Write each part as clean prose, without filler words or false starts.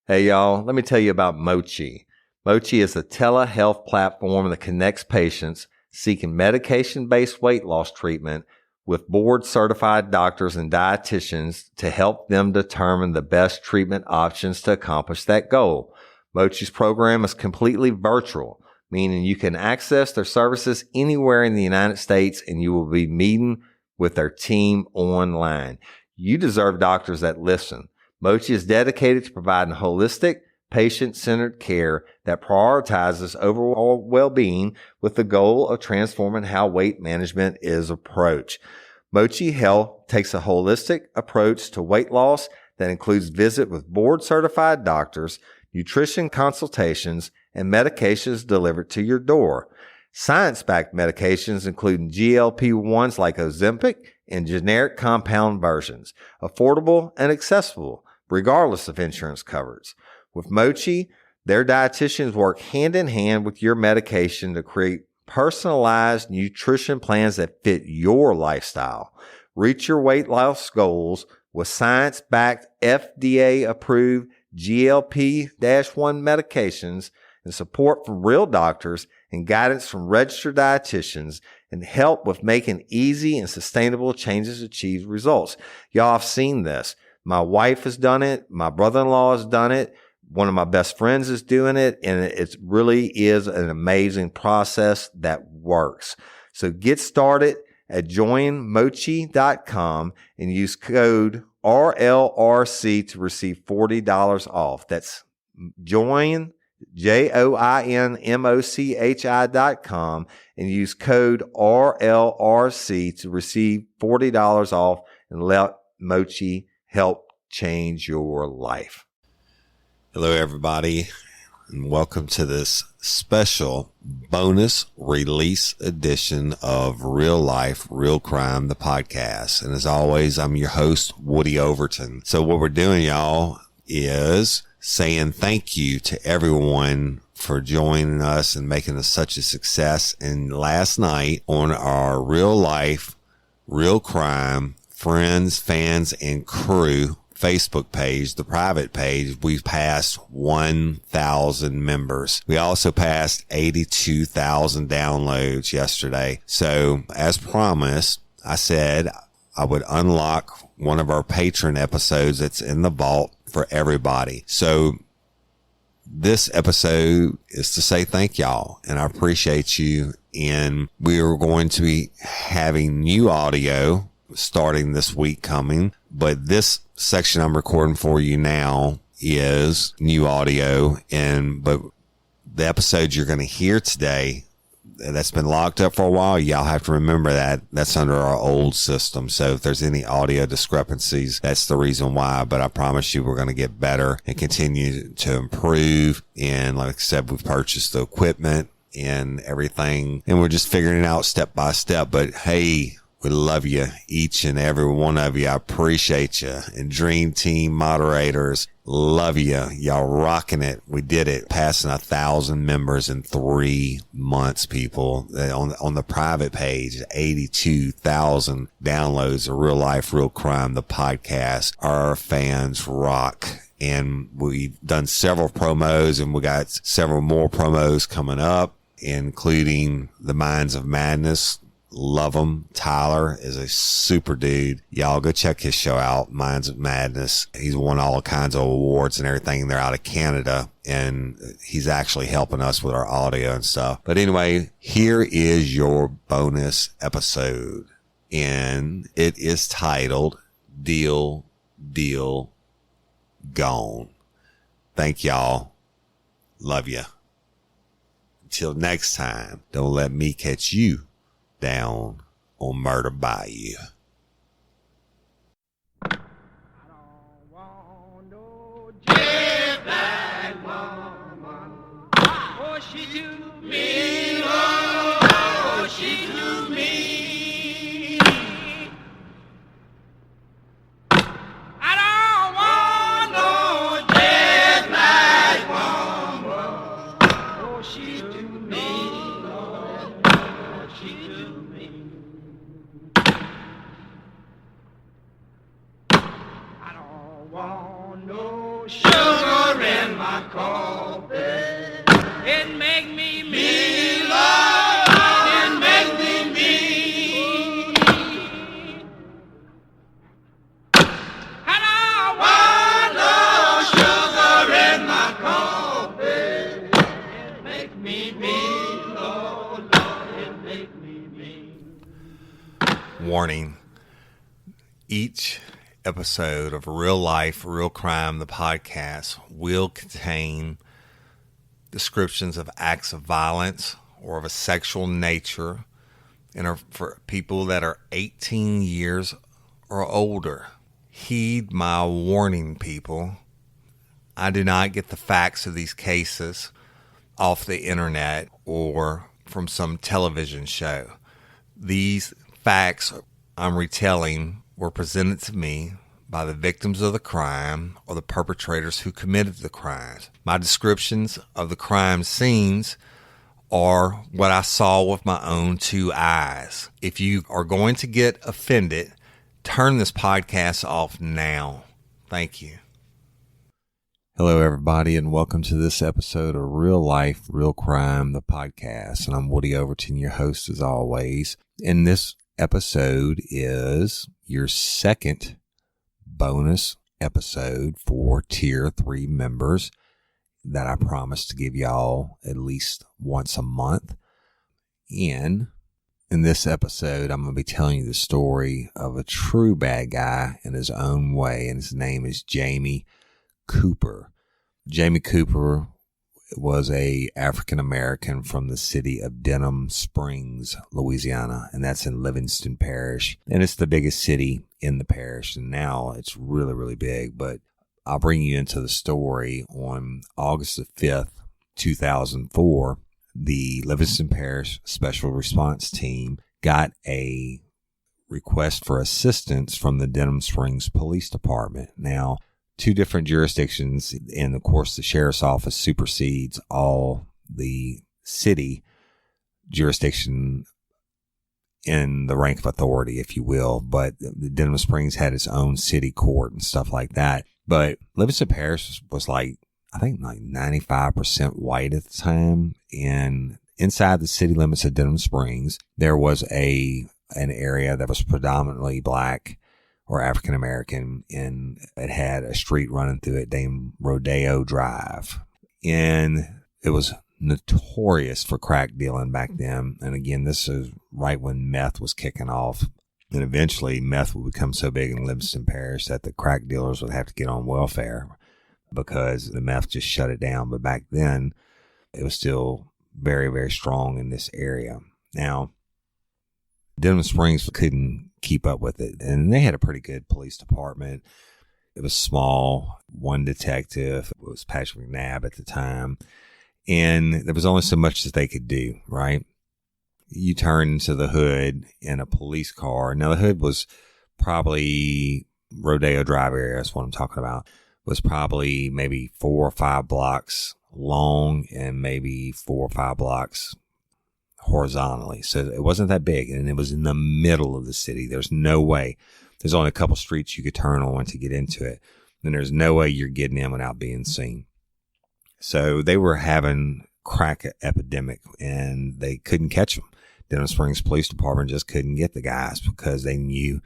Hey y'all, let me tell you about Mochi. Mochi is a telehealth platform that connects patients seeking medication-based weight loss treatment with board-certified doctors and dietitians to help them determine the best treatment options to accomplish that goal. Mochi's program is completely virtual, meaning you can access their services anywhere in the United States and you will be meeting with their team online. You deserve doctors that listen. Mochi is dedicated to providing holistic, patient-centered care that prioritizes overall well-being with the goal of transforming how weight management is approached. Mochi Health takes a holistic approach to weight loss that includes visit with board-certified doctors, nutrition consultations, and medications delivered to your door. Science-backed medications including GLP-1s like Ozempic and generic compound versions, affordable and accessible, regardless of insurance coverage. With Mochi, their dietitians work hand in hand with your medication to create personalized nutrition plans that fit your lifestyle. Reach your weight loss goals with science-backed, FDA-approved GLP-1 medications and support from real doctors and guidance from registered dietitians and help with making easy and sustainable changes to achieve results. Y'all have seen this. My wife has done it. My brother-in-law has done it. One of my best friends is doing it. And it really is an amazing process that works. So get started at joinmochi.com and use code RLRC to receive $40 off. That's joinmochi.com and use code RLRC to receive $40 off and let Mochi help change your life. Hello, everybody, and welcome to this special bonus release edition of Real Life, Real Crime, the podcast. And as always, I'm your host, Woody Overton. So what we're doing, y'all, is saying thank you to everyone for joining us and making us such a success. And last night on our Real Life, Real Crime Friends, Fans, and Crew Facebook page, the private page, we've passed 1,000 members. We also passed 82,000 downloads yesterday. So as promised, I said I would unlock one of our patron episodes that's in the vault for everybody. So this episode is to say thank y'all, and I appreciate you. And we are going to be having new audio starting this week coming, but this section I'm recording for you now is new audio. But the episode you're going to hear today that's been locked up for a while, y'all have to remember that that's under our old system. So if there's any audio discrepancies, that's the reason why. But I promise you we're going to get better and continue to improve. And like I said, we've purchased the equipment and everything, and we're just figuring it out step by step. But hey, we love you, each and every one of you. I appreciate you. And Dream Team moderators, love you. Y'all rocking it. We did it. Passing 1,000 members in 3 months, people. On the private page, 82,000 downloads of Real Life, Real Crime, the podcast. Our fans rock. And we've done several promos, and we got several more promos coming up, including the Minds of Madness. Love him. Tyler is a super dude. Y'all go check his show out, Minds of Madness. He's won all kinds of awards and everything. They're out of Canada, and he's actually helping us with our audio and stuff. But anyway, here is your bonus episode, and it is titled Deal, Deal, Gone. Thank y'all. Love ya. Until next time, don't let me catch you down on Murder Bayou. I don't want no jet black woman. Oh, she too mean. Oh, she too mean. I don't want no jet black woman. Oh, she too mean. Oh, she too mean. I don't want no sugar in my coffee. It make me mean, Lord, it make me mean. And I want no sugar in my coffee. It make me mean, Lord, it make me mean. Warning. Each episode of Real Life, Real Crime, the podcast, will contain descriptions of acts of violence or of a sexual nature and are for people that are 18 years or older. Heed my warning, people. I do not get the facts of these cases off the internet or from some television show. These facts I'm retelling were presented to me by the victims of the crime or the perpetrators who committed the crimes. My descriptions of the crime scenes are what I saw with my own two eyes. If you are going to get offended, turn this podcast off now. Thank you. Hello, everybody, and welcome to this episode of Real Life, Real Crime, the podcast. And I'm Woody Overton, your host as always. In this episode is your second bonus episode for Tier 3 members that I promise to give y'all at least once a month. And in this episode, I'm going to be telling you the story of a true bad guy in his own way, and his name is Jamie Cooper. Jamie Cooper was a African American from the city of Denham Springs, Louisiana, and that's in Livingston Parish, and it's the biggest city in the parish, and now it's really, really big. But I'll bring you into the story. On August the 5th, 2004, the Livingston Parish Special Response Team got a request for assistance from the Denham Springs Police Department. Now, two different jurisdictions, and of course the sheriff's office supersedes all the city jurisdiction in the rank of authority, if you will. But the Denham Springs had its own city court and stuff like that. But Livingston Parish was like 95% white at the time. And inside the city limits of Denham Springs, there was an area that was predominantly black or African American, and it had a street running through it named Rodeo Drive. And it was notorious for crack dealing back then. And again, this is right when meth was kicking off. And eventually meth would become so big in Livingston Parish that the crack dealers would have to get on welfare because the meth just shut it down. But back then, it was still very, very strong in this area. Now, Denham Springs couldn't keep up with it, and they had a pretty good police department. It was small, one detective. It was Patrick McNabb at the time, and there was only so much that they could do, right? You turn into the hood in a police car. Now, the hood was probably Rodeo Drive area, that's what I'm talking about, was probably maybe 4 or 5 blocks long and maybe 4 or 5 blocks horizontally. So it wasn't that big, and it was in the middle of the city. There's no way. There's only a couple streets you could turn on to get into it. And there's no way you're getting in without being seen. So they were having crack epidemic, and they couldn't catch them. Denham Springs Police Department just couldn't get the guys because they knew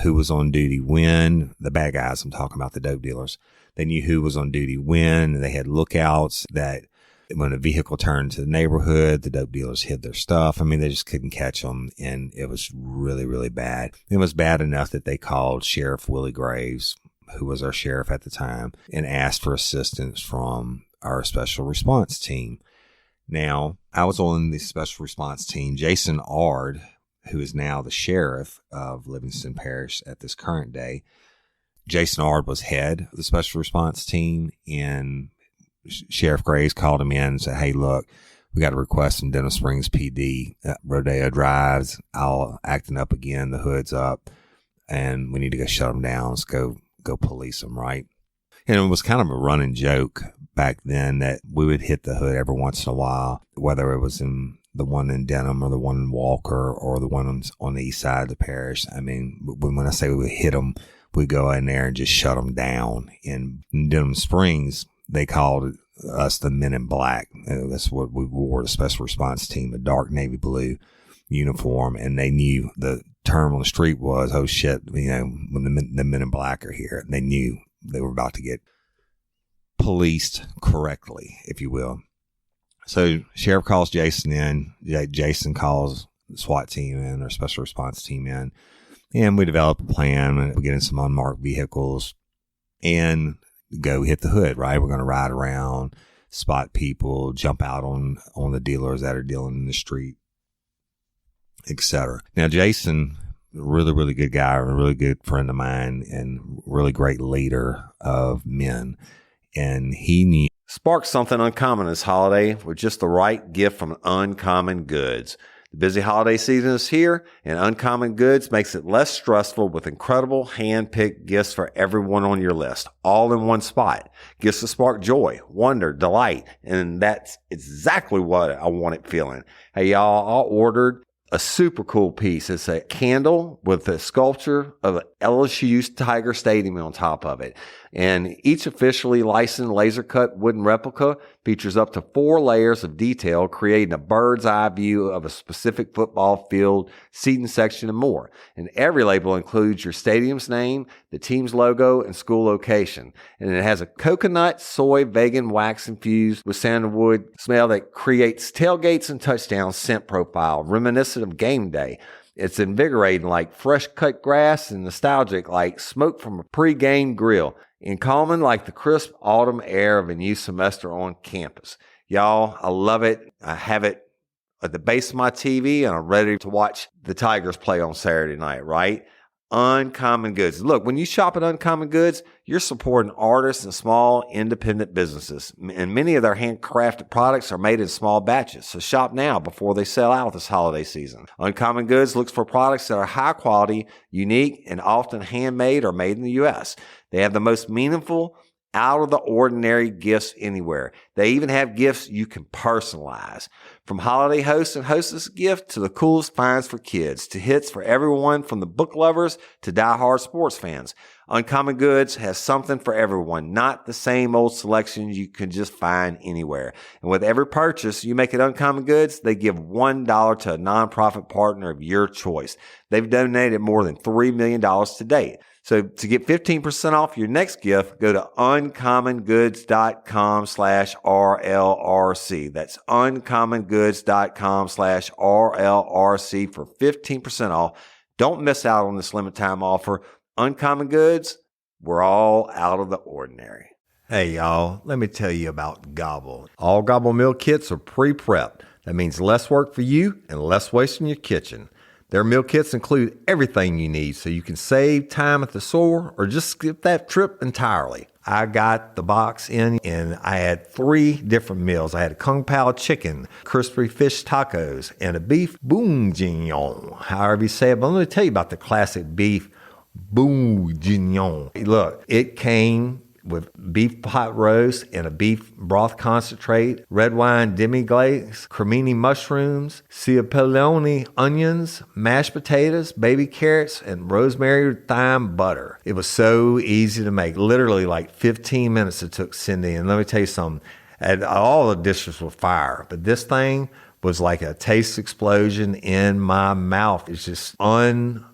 who was on duty when. The bad guys, I'm talking about the dope dealers. They knew who was on duty when, and they had lookouts that when a vehicle turned to the neighborhood, the dope dealers hid their stuff. I mean, they just couldn't catch them, and it was really, really bad. It was bad enough that they called Sheriff Willie Graves, who was our sheriff at the time, and asked for assistance from our special response team. Now, I was on the special response team. Jason Ard, who is now the sheriff of Livingston Parish at this current day, Jason Ard was head of the special response team, and Sheriff Graves called him in and said, "Hey, look, we got a request from Denham Springs PD. Rodeo Drive's all acting up again. The hood's up, and we need to go shut them down. Let's go police them," right? And it was kind of a running joke back then that we would hit the hood every once in a while, whether it was in the one in Denham or the one in Walker or the one on the east side of the parish. I mean, when I say we would hit them, we go in there and just shut them down. In Denham Springs, they called us the Men in Black. That's what we wore, the special response team, a dark navy blue uniform. And they knew the term on the street was, oh shit, when the Men in Black are here. They knew they were about to get policed correctly, if you will. So sheriff calls Jason in. Jason calls the SWAT team in, or special response team in. And we develop a plan. We get in some unmarked vehicles and go hit the hood, right? We're going to ride around, spot people, jump out on the dealers that are dealing in the street, etc. Now, Jason, really, really good guy, a really good friend of mine, and really great leader of men. And he knew. Spark something uncommon this holiday with just the right gift from Uncommon Goods. The busy holiday season is here, and Uncommon Goods makes it less stressful with incredible hand-picked gifts for everyone on your list, all in one spot. Gifts to spark joy, wonder, delight, and that's exactly what I wanted feeling. Hey, y'all, I ordered a super cool piece. It's a candle with a sculpture of LSU's Tiger Stadium on top of it. And each officially licensed laser cut wooden replica features up to 4 layers of detail, creating a bird's eye view of a specific football field, seating section, and more. And every label includes your stadium's name, the team's logo, and school location. And it has a coconut, soy, vegan wax infused with sandalwood smell that creates tailgates and touchdowns scent profile, reminiscent of game day. It's invigorating like fresh cut grass and nostalgic like smoke from a pre-game grill, and calming like the crisp autumn air of a new semester on campus. Y'all, I love it. I have it at the base of my TV, and I'm ready to watch the Tigers play on Saturday night, right? Uncommon Goods. Look, when you shop at Uncommon Goods, you're supporting artists and small independent businesses. And many of their handcrafted products are made in small batches. So shop now before they sell out this holiday season. Uncommon Goods looks for products that are high quality, unique, and often handmade or made in the U.S. They have the most meaningful, out of the ordinary gifts anywhere. They even have gifts you can personalize. From holiday hosts and hostess gift to the coolest finds for kids, to hits for everyone from the book lovers to diehard sports fans. Uncommon Goods has something for everyone, not the same old selections you can just find anywhere. And with every purchase you make at Uncommon Goods, they give $1 to a nonprofit partner of your choice. They've donated more than $3 million to date. So to get 15% off your next gift, go to uncommongoods.com/RLRC. That's uncommongoods.com/RLRC for 15% off. Don't miss out on this limited time offer. Uncommon Goods, we're all out of the ordinary. Hey, y'all, let me tell you about Gobble. All Gobble meal kits are pre-prepped. That means less work for you and less waste in your kitchen. Their meal kits include everything you need so you can save time at the store or just skip that trip entirely. I got the box in and I had 3 different meals. I had a Kung Pao chicken, crispy fish tacos, and a beef bourguignon, however you say it. But let me tell you about the classic beef bourguignon. Look, it came with beef pot roast and a beef broth concentrate, red wine demi-glaze, cremini mushrooms, cipollone onions, mashed potatoes, baby carrots, and rosemary thyme butter. It was so easy to make. Literally like 15 minutes it took Cindy. And let me tell you something, all the dishes were fire, but this thing was like a taste explosion in my mouth. It's just unreal.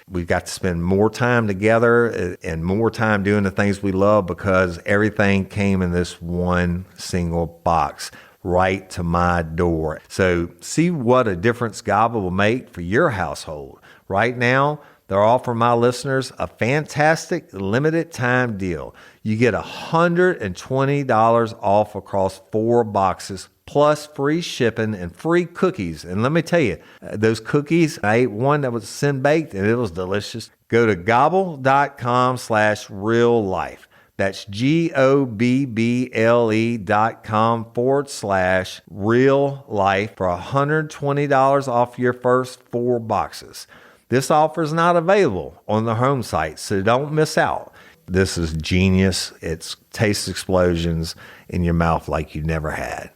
We've got to spend more time together and more time doing the things we love because everything came in this one single box right to my door. So see what a difference Gobble will make for your household. Right now, they're offering my listeners a fantastic limited time deal. You get $120 off across 4 boxes plus free shipping and free cookies. And let me tell you, those cookies, I ate one that was sin baked and it was delicious. Go to gobble.com/real life. That's GOBBLE.com/real life for $120 off your first 4 boxes. This offer is not available on the home site, so don't miss out. This is genius. It's taste explosions in your mouth like you never had.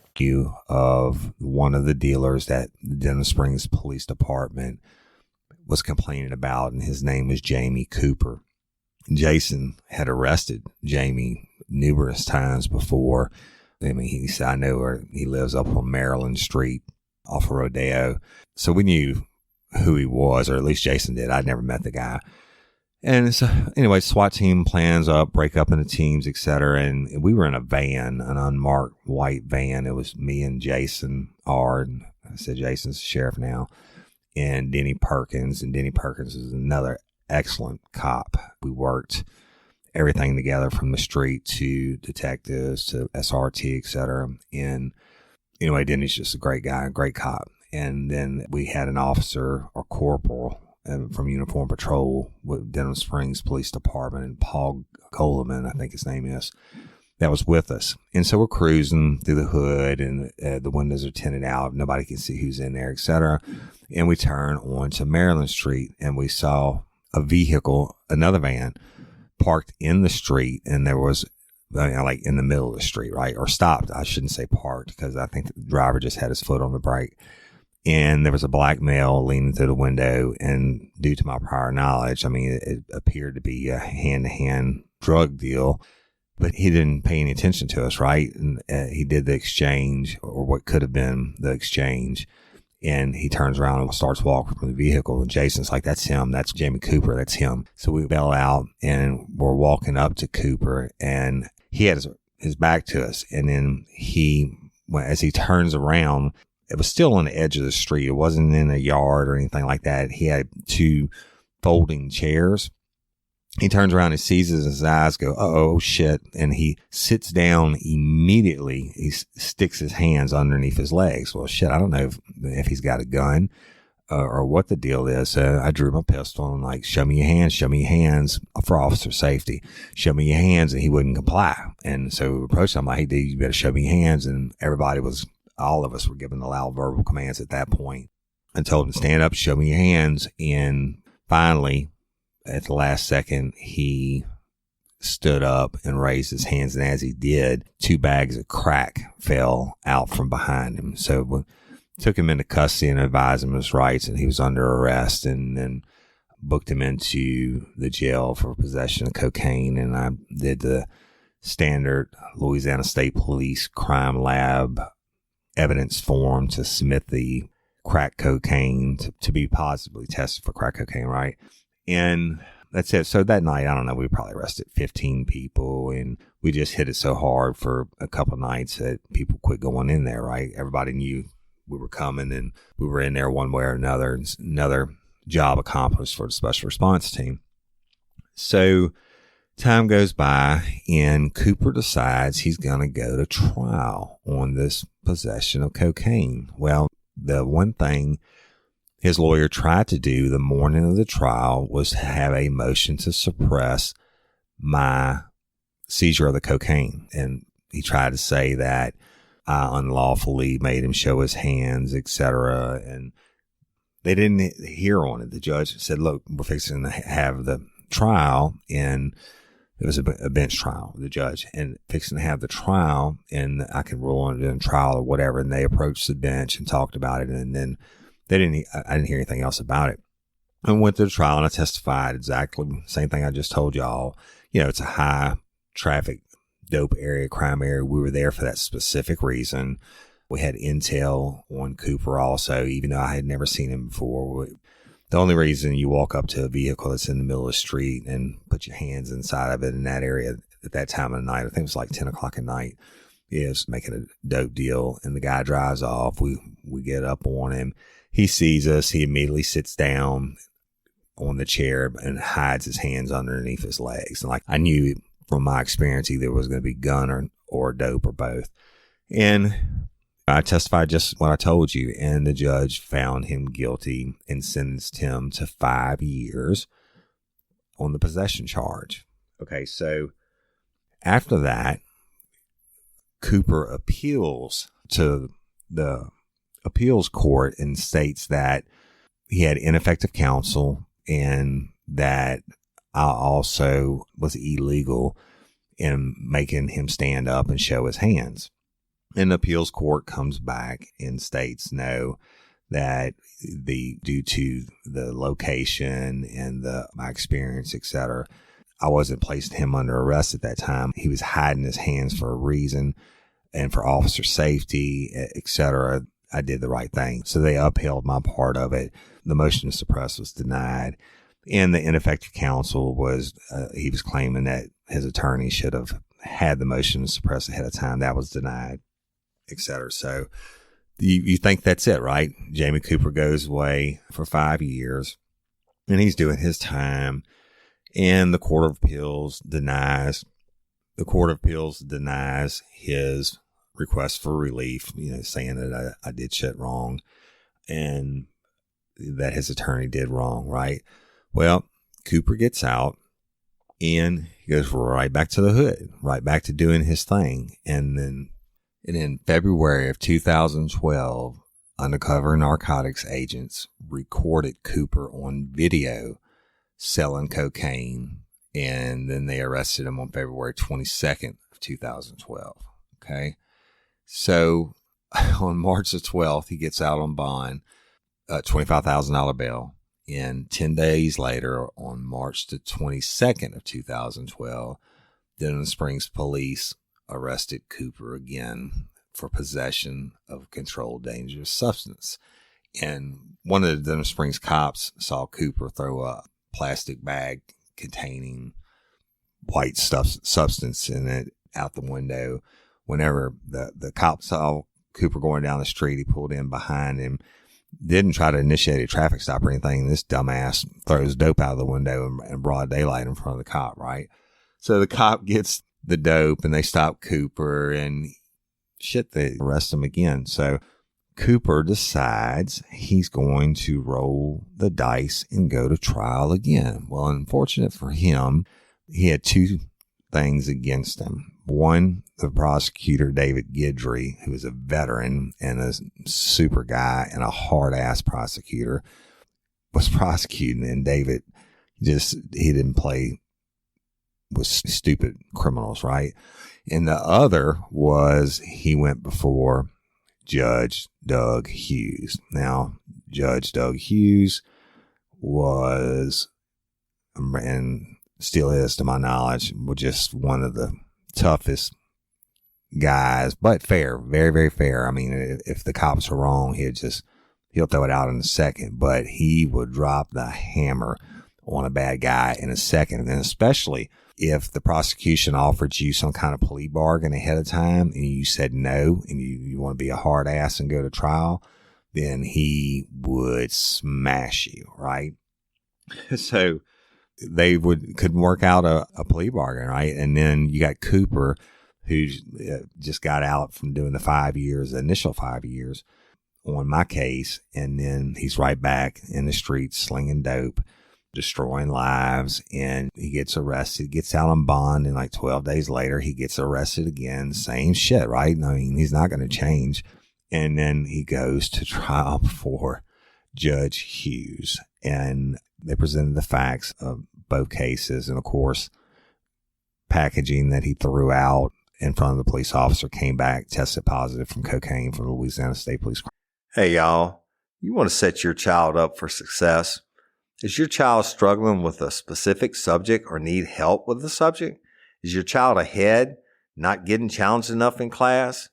Of one of the dealers that the Denham Springs Police Department was complaining about, and his name was Jamie Cooper. Jason had arrested Jamie numerous times before. I mean, he said, I know where he lives up on Maryland Street off of Rodeo. So we knew who he was, or at least Jason did. I'd never met the guy. And so anyway, SWAT team plans up, break up into teams, etc. And we were in a van, an unmarked white van. It was me and Jason R. And I said, Jason's the sheriff now. And Denny Perkins. And Denny Perkins is another excellent cop. We worked everything together from the street to detectives to SRT, etc. And anyway, Denny's just a great guy, a great cop. And then we had an officer or corporal from Uniform Patrol with Denham Springs Police Department, and Paul Coleman, I think his name is, that was with us. And so we're cruising through the hood, and the windows are tinted out. Nobody can see who's in there, etc. And we turn onto Maryland Street, and we saw a vehicle, another van, parked in the street, and there was like in the middle of the street, right? Or stopped. I shouldn't say parked, because I think the driver just had his foot on the brake. And there was a black male leaning through the window, and due to my prior knowledge, I mean, it appeared to be a hand-to-hand drug deal, but he didn't pay any attention to us, right? And he did the exchange, or what could have been the exchange, and he turns around and starts walking from the vehicle, and Jason's like, that's him, that's Jamie Cooper, that's him. So we bail out, and we're walking up to Cooper, and he had his back to us, and then as he turns around, it was still on the edge of the street. It wasn't in a yard or anything like that. He had two folding chairs. He turns around and sees his eyes go, oh shit. And he sits down immediately. He sticks his hands underneath his legs. Well, shit, I don't know if he's got a gun or what the deal is. So I drew my pistol and like, show me your hands for officer safety. Show me your hands. And he wouldn't comply. And so we approached him. I'm like, hey, dude, you better show me your hands. And all of us were given the loud verbal commands at that point. I told him to stand up, show me your hands. And finally, at the last second, he stood up and raised his hands. And as he did, 2 bags of crack fell out from behind him. So we took him into custody and advised him of his rights, and he was under arrest, and then booked him into the jail for possession of cocaine. And I did the standard Louisiana State Police Crime Lab evidence form to submit the crack cocaine to be positively tested for crack cocaine, right? And that's it. So that night, I don't know, we probably arrested 15 people, and we just hit it so hard for a couple of nights that people quit going in there, right? Everybody knew we were coming, and we were in there one way or another. Another job accomplished for the special response team. So time goes by, and Cooper decides he's going to go to trial on this possession of cocaine. Well, the one thing his lawyer tried to do the morning of the trial was to have a motion to suppress my seizure of the cocaine. And he tried to say that I unlawfully made him show his hands, etc. And they didn't hear on it. The judge said, look, we're fixing to have the trial, and it was a bench trial, the judge, and fixing to have the trial, and I can rule on it in trial or whatever. And they approached the bench and talked about it. And then I didn't hear anything else about it. I went to the trial, and I testified exactly the same thing I just told y'all. You know, it's a high traffic, dope area, crime area. We were there for that specific reason. We had intel on Cooper also, even though I had never seen him before. The only reason you walk up to a vehicle that's in the middle of the street and put your hands inside of it in that area at that time of the night, I think it was like 10 o'clock at night, is making a dope deal. And the guy drives off. We get up on him. He sees us. He immediately sits down on the chair and hides his hands underneath his legs. And like, I knew from my experience, either it was going to be gun or dope or both. And I testified just what I told you, and the judge found him guilty and sentenced him to 5 years on the possession charge. Okay, so after that, Cooper appeals to the appeals court and states that he had ineffective counsel and that I also was illegal in making him stand up and show his hands. And the appeals court comes back and states no, that due to the location and my experience, etc., I wasn't placing him under arrest at that time. He was hiding his hands for a reason and for officer safety, et cetera. I did the right thing. So they upheld my part of it. The motion to suppress was denied. And the ineffective counsel was, he was claiming that his attorney should have had the motion to suppress ahead of time. That was denied, et cetera. So you think that's it, right? Jamie Cooper goes away for 5 years and he's doing his time. And the Court of Appeals denies his request for relief, saying that I did shit wrong and that his attorney did wrong, right? Well, Cooper gets out and he goes right back to the hood, right back to doing his thing. And then in February of 2012, undercover narcotics agents recorded Cooper on video selling cocaine, and then they arrested him on February 22nd of 2012. Okay. So on March the 12th, he gets out on bond, $25,000 bail. And 10 days later, on March the 22nd of 2012, Denham Springs police arrested Cooper again for possession of a controlled dangerous substance. And one of the Denham Springs cops saw Cooper throw a plastic bag containing white substance in it out the window. Whenever the cop saw Cooper going down the street, he pulled in behind him, didn't try to initiate a traffic stop or anything. This dumbass throws dope out of the window in broad daylight in front of the cop, right? So the cop gets the dope and they stop Cooper and they arrest him again. So Cooper decides he's going to roll the dice and go to trial again. Well, unfortunate for him, he had two things against him. One, the prosecutor, David Guidry, who is a veteran and a super guy and a hard ass prosecutor, was prosecuting, and David he didn't play with stupid criminals, right? And the other was he went before Judge Doug Hughes. Now, Judge Doug Hughes was, and still is to my knowledge, was just one of the toughest guys, but fair, very, very fair. I mean, if the cops are wrong, he'll throw it out in a second, but he would drop the hammer on a bad guy in a second. And especially if the prosecution offered you some kind of plea bargain ahead of time and you said no, and you want to be a hard ass and go to trial, then he would smash you, right? So they couldn't work out a plea bargain, right? And then you got Cooper, who just got out from doing the initial 5 years on my case. And then he's right back in the streets slinging dope, destroying lives, and he gets arrested, gets out on bond, and like 12 days later, he gets arrested again. Same shit, right? I mean, he's not going to change. And then he goes to trial before Judge Hughes, and they presented the facts of both cases. And of course, packaging that he threw out in front of the police officer came back, tested positive from cocaine from the Louisiana State Police. Hey, y'all, you want to set your child up for success? Is your child struggling with a specific subject or need help with the subject? Is your child ahead, not getting challenged enough in class?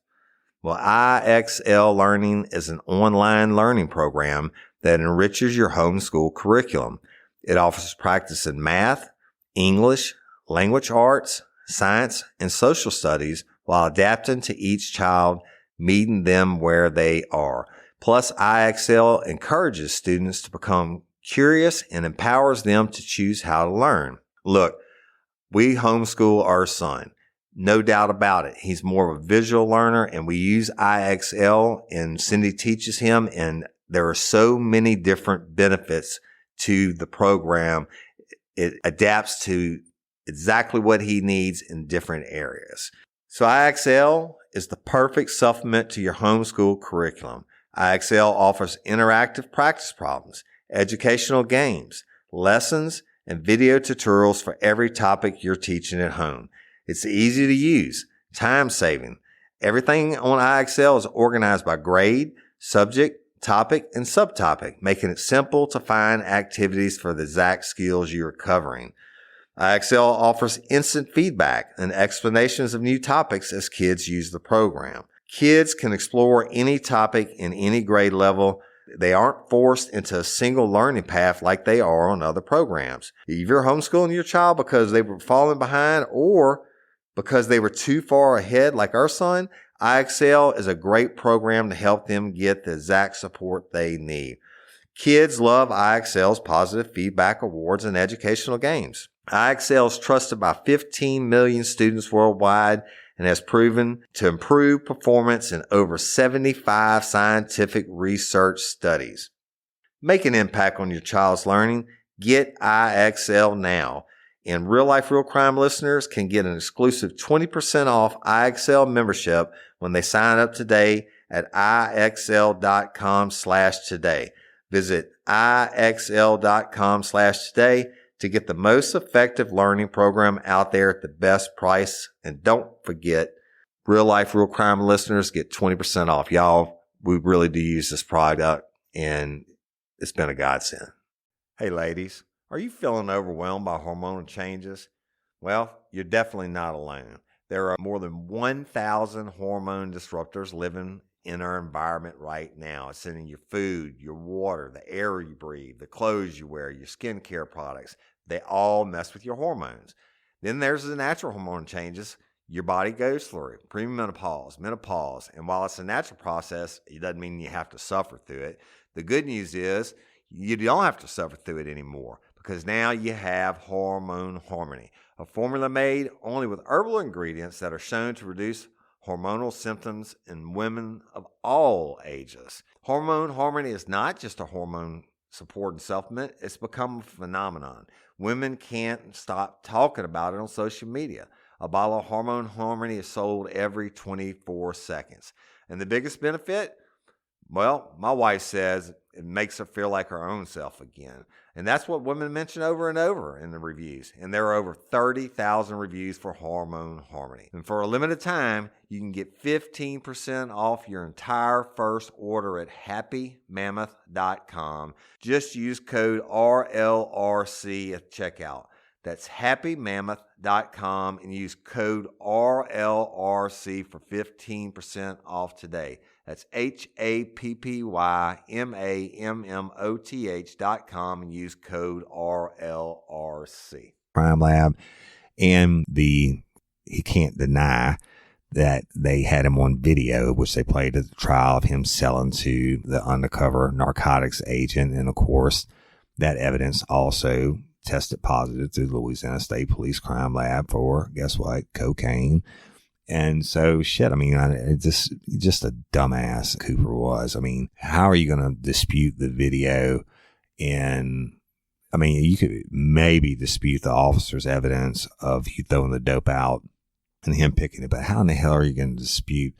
Well, IXL Learning is an online learning program that enriches your homeschool curriculum. It offers practice in math, English, language arts, science, and social studies while adapting to each child, meeting them where they are. Plus, IXL encourages students to become curious and empowers them to choose how to learn. Look, we homeschool our son. No doubt about it. He's more of a visual learner, and we use IXL, and Cindy teaches him, and there are so many different benefits to the program. It adapts to exactly what he needs in different areas. So IXL is the perfect supplement to your homeschool curriculum. IXL offers interactive practice problems, educational games, lessons, and video tutorials for every topic you're teaching at home. It's easy to use, time-saving. Everything on IXL is organized by grade, subject, topic, and subtopic, making it simple to find activities for the exact skills you're covering. IXL offers instant feedback and explanations of new topics as kids use the program. Kids can explore any topic in any grade level. They aren't forced into a single learning path like they are on other programs. If you're homeschooling your child because they were falling behind or because they were too far ahead like our son, IXL is a great program to help them get the exact support they need. Kids love IXL's positive feedback awards and educational games. IXL is trusted by 15 million students worldwide and has proven to improve performance in over 75 scientific research studies. Make an impact on your child's learning. Get IXL now. And Real Life, Real Crime listeners can get an exclusive 20% off IXL membership when they sign up today at IXL.com/today. Visit IXL.com/today to get the most effective learning program out there at the best price. And don't forget, Real Life, Real Crime listeners get 20% off. Y'all, we really do use this product and it's been a godsend. Hey ladies, are you feeling overwhelmed by hormonal changes? Well, you're definitely not alone. There are more than 1,000 hormone disruptors living in our environment right now. It's in your food, your water, the air you breathe, the clothes you wear, your skincare products. They all mess with your hormones. Then there's the natural hormone changes your body goes through, premenopause, menopause. And while it's a natural process, it doesn't mean you have to suffer through it. The good news is you don't have to suffer through it anymore because now you have Hormone Harmony, a formula made only with herbal ingredients that are shown to reduce hormonal symptoms in women of all ages. Hormone Harmony is not just a hormone support and supplement. It's become a phenomenon. Women can't stop talking about it on social media. A bottle of Hormone Harmony is sold every 24 seconds. And the biggest benefit? Well, my wife says it makes her feel like her own self again. And that's what women mention over and over in the reviews. And there are over 30,000 reviews for Hormone Harmony. And for a limited time, you can get 15% off your entire first order at happymammoth.com. Just use code RLRC at checkout. That's happymammoth.com and use code RLRC for 15% off today. That's happymammoth.com and use code RLRC. Crime Lab, and he can't deny that they had him on video, which they played at the trial of him selling to the undercover narcotics agent. And of course, that evidence also tested positive through the Louisiana State Police Crime Lab for, guess what, cocaine. And so, shit, I mean, just a dumbass Cooper was. I mean, how are you going to dispute the video? And, I mean, you could maybe dispute the officer's evidence of you throwing the dope out and him picking it, but how in the hell are you going to dispute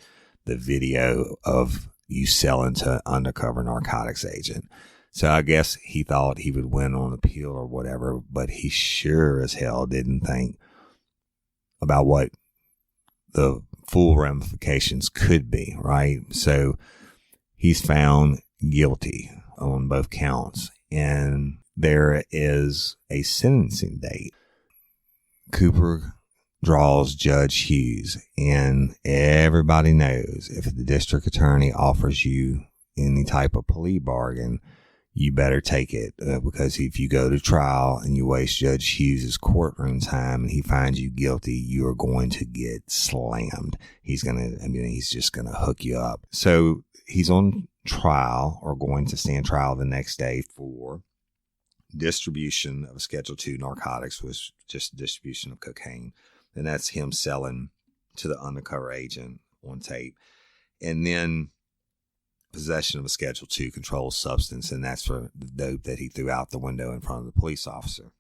the video of you selling to an undercover narcotics agent? So I guess he thought he would win on appeal or whatever, but he sure as hell didn't think about what the full ramifications could be, right? So he's found guilty on both counts, and there is a sentencing date. Cooper draws Judge Hughes, and everybody knows if the district attorney offers you any type of plea bargain, you better take it, because if you go to trial and you waste Judge Hughes' courtroom time and he finds you guilty, you are going to get slammed. He's just going to hook you up. So he's on trial, or going to stand trial the next day, for distribution of Schedule II narcotics, was just distribution of cocaine. And that's him selling to the undercover agent on tape. And then possession of a Schedule II controlled substance, and that's for the dope that he threw out the window in front of the police officer.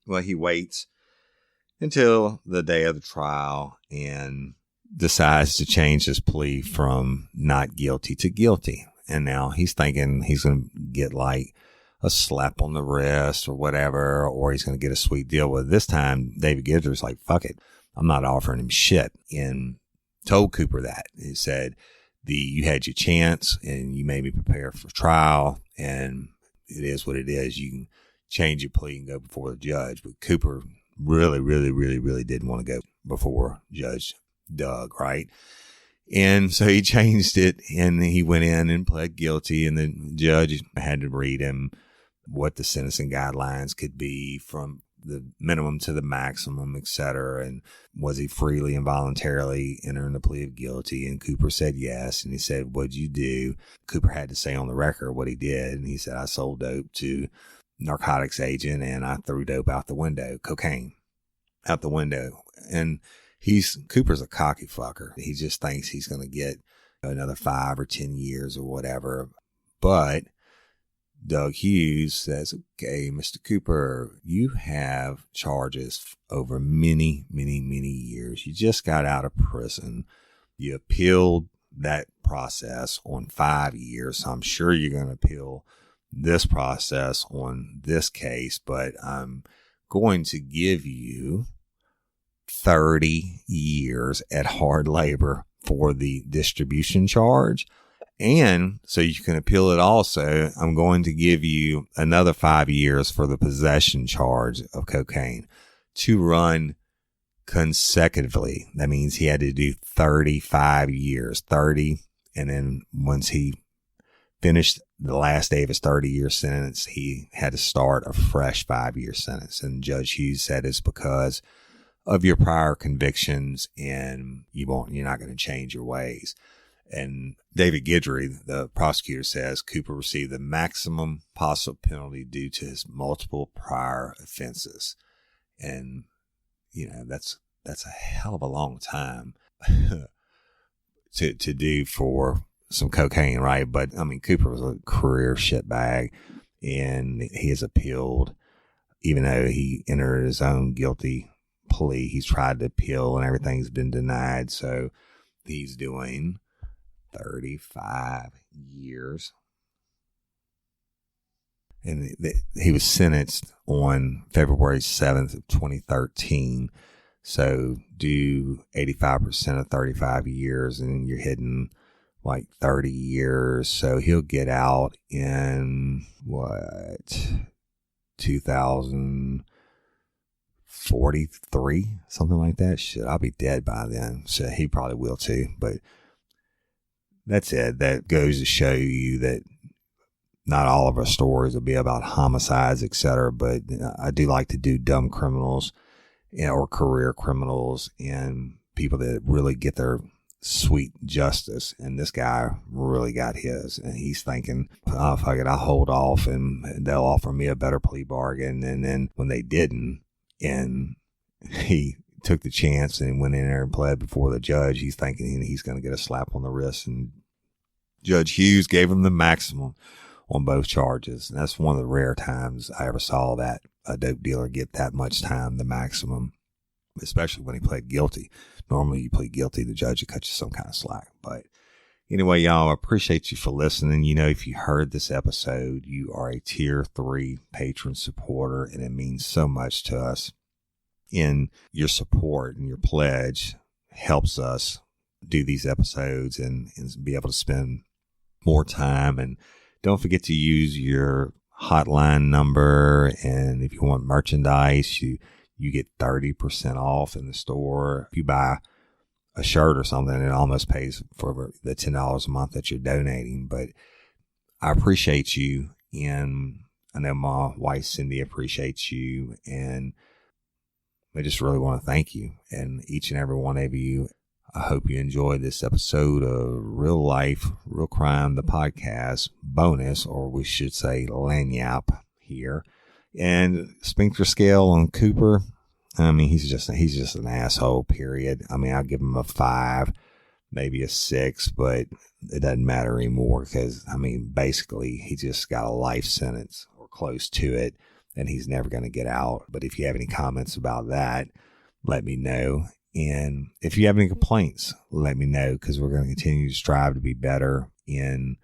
Well, he waits until the day of the trial and decides to change his plea from not guilty to guilty. And now he's thinking he's going to get like a slap on the wrist or whatever, or he's going to get a sweet deal. But this time, David Gidger's like, fuck it, I'm not offering him shit, and told Cooper that. He said, you had your chance and you made me prepare for trial, and it is what it is. You change your plea and go before the judge. But Cooper really, really, really, really didn't want to go before Judge Doug, right? And so he changed it, and he went in and pled guilty, and the judge had to read him what the sentencing guidelines could be from the minimum to the maximum, et cetera. And was he freely and voluntarily entering the plea of guilty? And Cooper said yes. And he said, "What'd you do?" Cooper had to say on the record what he did. And he said, "I sold dope to narcotics agent, and I threw dope out the window, cocaine out the window." And Cooper's a cocky fucker. He just thinks he's going to get another 5 or 10 years or whatever. But Doug Hughes says, "Okay, Mr. Cooper, you have charges over many, many, many years. You just got out of prison. You appealed that process on 5 years. So I'm sure you're going to appeal this process on this case, but I'm going to give you 30 years at hard labor for the distribution charge. And so you can appeal it also. I'm going to give you another 5 years for the possession charge of cocaine to run consecutively." That means he had to do 35 years, 30. And then once he finished the last day of his 30-year sentence, he had to start a fresh 5-year sentence. And Judge Hughes said it's because of your prior convictions, and you're not going to change your ways. And David Guidry, the prosecutor, says Cooper received the maximum possible penalty due to his multiple prior offenses. And, that's a hell of a long time to do for some cocaine, right? But I mean, Cooper was a career shitbag, and he has appealed, even though he entered his own guilty plea. He's tried to appeal, and everything's been denied. So he's doing 35 years. And he was sentenced on February 7th of 2013. So do 85% of 35 years, and you're hitting like 30 years. So he'll get out in 2043, something like that. Shit, I'll be dead by then. So he probably will too. But that's it. That goes to show you that not all of our stories will be about homicides, etc. But I do like to do dumb criminals, or career criminals, and people that really get their sweet justice. And this guy really got his, and he's thinking, "Oh, fuck it, I'll hold off and they'll offer me a better plea bargain." And then when they didn't, and he took the chance and went in there and pled before the judge, he's thinking he's going to get a slap on the wrist. And Judge Hughes gave him the maximum on both charges. And that's one of the rare times I ever saw that a dope dealer get that much time, the maximum, especially when he pled guilty. Normally you plead guilty, the judge will cut you some kind of slack. But anyway, y'all, I appreciate you for listening. If you heard this episode, you are a tier 3 patron supporter, and it means so much to us. In your support and your pledge helps us do these episodes and be able to spend more time. And don't forget to use your hotline number. And if you want merchandise, you get 30% off in the store. If you buy a shirt or something, it almost pays for the $10 a month that you're donating. But I appreciate you, and I know my wife Cindy appreciates you, and I just really want to thank you, and each and every one of you. I hope you enjoyed this episode of Real Life, Real Crime, the podcast bonus, or we should say lagniappe here. And sphincter scale on Cooper, I mean, he's just an asshole, period. I mean, I'll give him a 5, maybe a 6, but it doesn't matter anymore because, I mean, basically he just got a life sentence or close to it, and he's never going to get out. But if you have any comments about that, let me know. And if you have any complaints, let me know, because we're going to continue to strive to be better in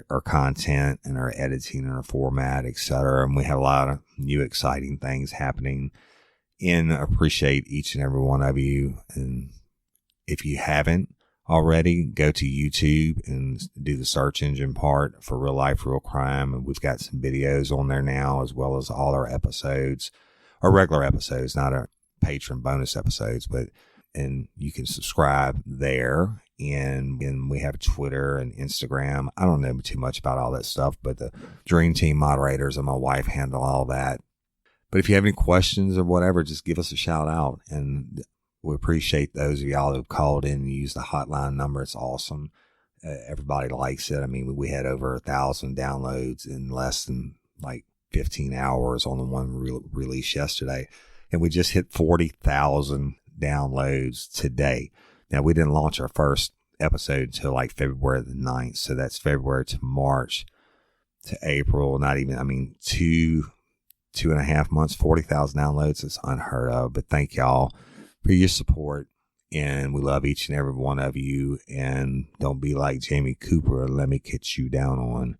our content and our editing and our format, etc. And we have a lot of new exciting things happening, and I appreciate each and every one of you. And if you haven't already, go to YouTube and do the search engine part for Real Life, Real Crime. And we've got some videos on there now, as well as all our episodes, our regular episodes, not our patron bonus episodes, and you can subscribe there. And we have Twitter and Instagram. I don't know too much about all that stuff, but the Dream Team moderators and my wife handle all that. But if you have any questions or whatever, just give us a shout out. And we appreciate those of y'all who called in and used the hotline number. It's awesome. Everybody likes it. I mean, we had over 1,000 downloads in less than like 15 hours on the one release yesterday. And we just hit 40,000 downloads today. Now, we didn't launch our first episode until like February the 9th. So that's February to March to April. Not even, I mean, 2.5 months, 40,000 downloads is unheard of. But thank y'all for your support. And we love each and every one of you. And don't be like Jamie Cooper. Let me get you down on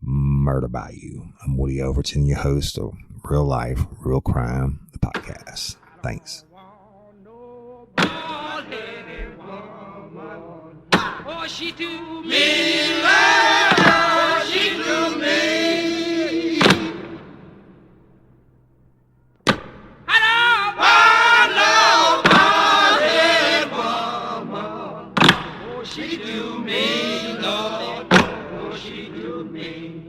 Murder by You. I'm Woody Overton, your host of Real Life, Real Crime, the podcast. Thanks. Oh, she do me love, oh, she do me. Hello, woman. Oh, she do me, Lord. Oh, she do me.